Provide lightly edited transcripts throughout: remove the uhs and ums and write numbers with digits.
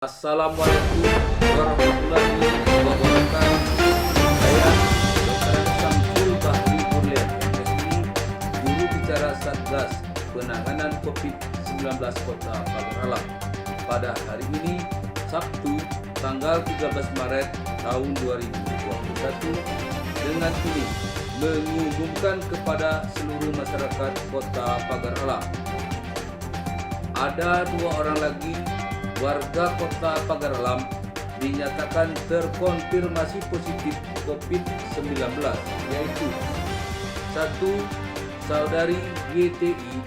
Assalamualaikum warahmatullahi wabarakatuh. Saya Dr. Samsul Bahri Urlian, MSI, Juru Bicara Satgas Penanganan COVID-19 Kota Pagar Alam. Pada hari ini, Sabtu, tanggal 13 Maret tahun 2021, dengan ini mengumumkan kepada seluruh masyarakat Kota Pagar Alam. Ada 2 orang lagi warga Kota Pagar Alam dinyatakan terkonfirmasi positif COVID-19, yaitu 1. Saudari YTI,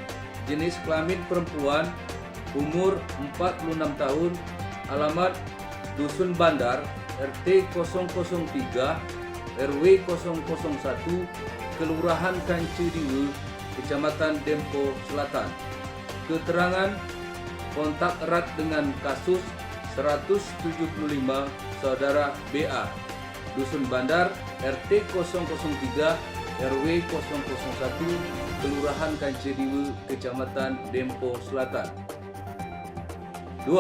jenis kelamin perempuan, umur 46 tahun, alamat Dusun Bandar, RT 003, RW 001, Kelurahan Kancediwe, Kecamatan Dempo Selatan. Keterangan kontak erat dengan kasus 175 Saudara BA, Dusun Bandar, RT 003, RW 001, Kelurahan Kancediwe, Kecamatan Dempo Selatan. 2.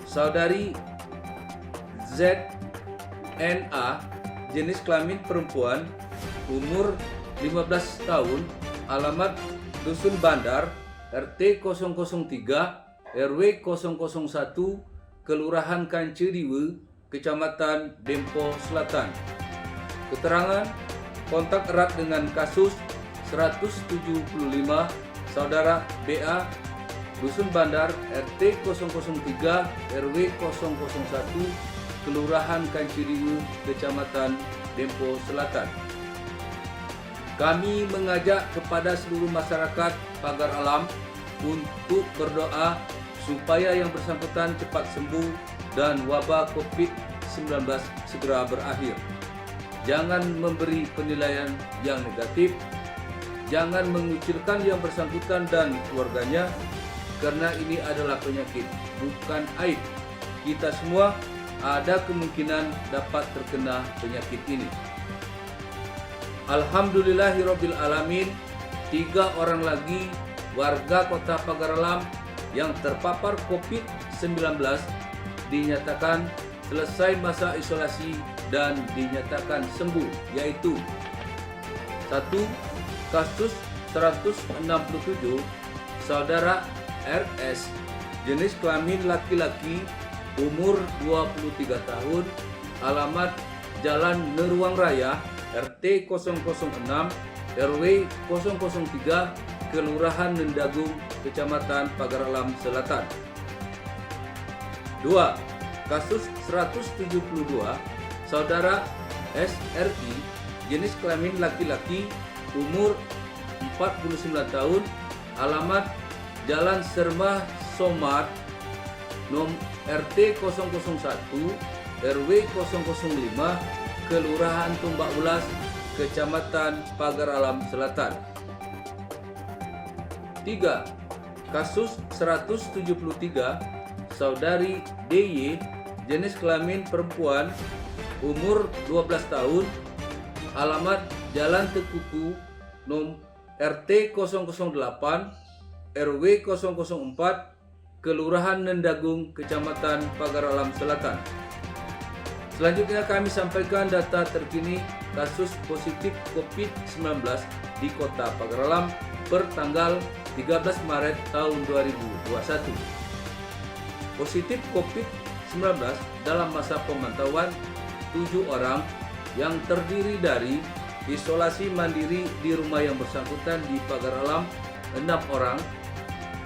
Saudari ZNA, jenis kelamin perempuan, umur 15 tahun, alamat Dusun Bandar, RT 003, RW 001, Kelurahan Kancediwe, Kecamatan Dempo Selatan. Keterangan kontak erat dengan kasus 175 Saudara BA, Dusun Bandar, RT 003, RW 001, Kelurahan Kancediwe, Kecamatan Dempo Selatan. Kami mengajak kepada seluruh masyarakat Pagar Alam untuk berdoa supaya yang bersangkutan cepat sembuh dan wabah COVID-19 segera berakhir. Jangan memberi penilaian yang negatif, jangan mengucilkan yang bersangkutan dan keluarganya, karena ini adalah penyakit, bukan aib. Kita semua ada kemungkinan dapat terkena penyakit ini. Alhamdulillahirabbil alamin, 3 orang lagi warga Kota Pagar Alam yang terpapar COVID-19 dinyatakan selesai masa isolasi dan dinyatakan sembuh, yaitu 1. Kasus 167 Saudara RS, jenis kelamin laki-laki, umur 23 tahun, alamat Jalan Neruang Raya, RT 006, RW 003, Kelurahan Nendagung, Kecamatan Pagar Alam Selatan. 2. Kasus 172 Saudara SRI, jenis kelamin laki-laki, umur 49 tahun, alamat Jalan Sermah Somad, RT 001, RW 005, Kelurahan Tumbak Ulas, Kecamatan Pagar Alam Selatan. 3. Kasus 173 Saudari DY, jenis kelamin perempuan, umur 12 tahun, alamat Jalan Tekuku, RT 008, RW 004, Kelurahan Nendagung, Kecamatan Pagar Alam Selatan. Selanjutnya kami sampaikan data terkini kasus positif COVID-19 di Kota Pagar Alam per tanggal 13 Maret tahun 2021. Positif COVID-19 dalam masa pemantauan 7 orang yang terdiri dari isolasi mandiri di rumah yang bersangkutan di Pagar Alam 6 orang,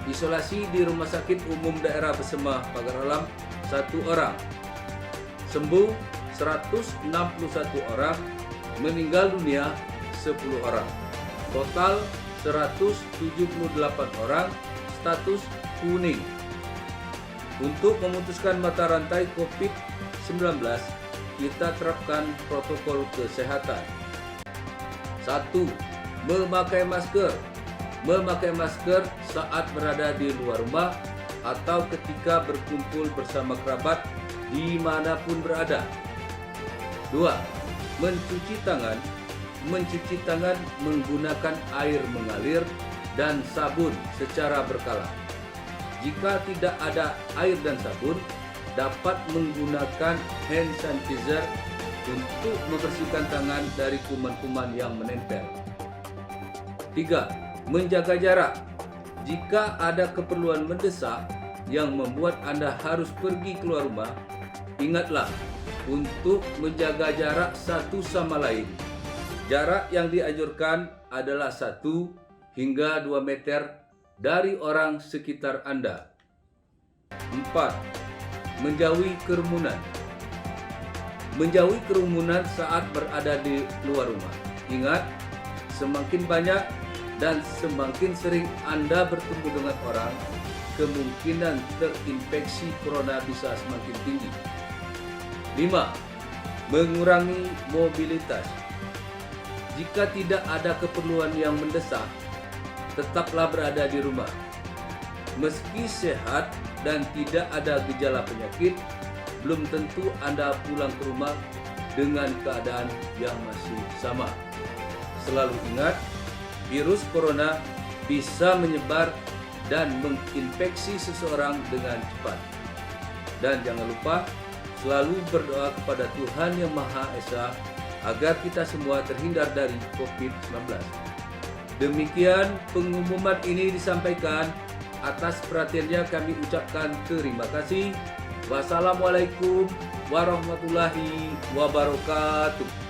isolasi di Rumah Sakit Umum Daerah Besema Pagar Alam 1 orang, sembuh 161 orang, meninggal dunia 10 orang. Total 178 orang status kuning. Untuk memutuskan mata rantai COVID-19, kita terapkan protokol kesehatan. 1. Memakai masker. Memakai masker saat berada di luar rumah atau ketika berkumpul bersama kerabat dimanapun berada. 2. Mencuci tangan. Mencuci tangan menggunakan air mengalir dan sabun secara berkala. Jika tidak ada air dan sabun, dapat menggunakan hand sanitizer untuk membersihkan tangan dari kuman-kuman yang menempel. 3. Menjaga jarak. Jika ada keperluan mendesak yang membuat Anda harus pergi keluar rumah, ingatlah untuk menjaga jarak satu sama lain. Jarak yang dianjurkan adalah 1 hingga 2 meter dari orang sekitar Anda. 4. Menjauhi kerumunan. Menjauhi kerumunan saat berada di luar rumah. Ingat, semakin banyak dan semakin sering Anda bertemu dengan orang, kemungkinan terinfeksi corona bisa semakin tinggi. 5. Mengurangi mobilitas. Jika tidak ada keperluan yang mendesak, tetaplah berada di rumah. Meski sehat dan tidak ada gejala penyakit, belum tentu Anda pulang ke rumah dengan keadaan yang masih sama. Selalu ingat, virus corona bisa menyebar dan menginfeksi seseorang dengan cepat. Dan jangan lupa selalu berdoa kepada Tuhan Yang Maha Esa agar kita semua terhindar dari COVID-19. Demikian pengumuman ini disampaikan. Atas perhatiannya kami ucapkan terima kasih. Wassalamualaikum warahmatullahi wabarakatuh.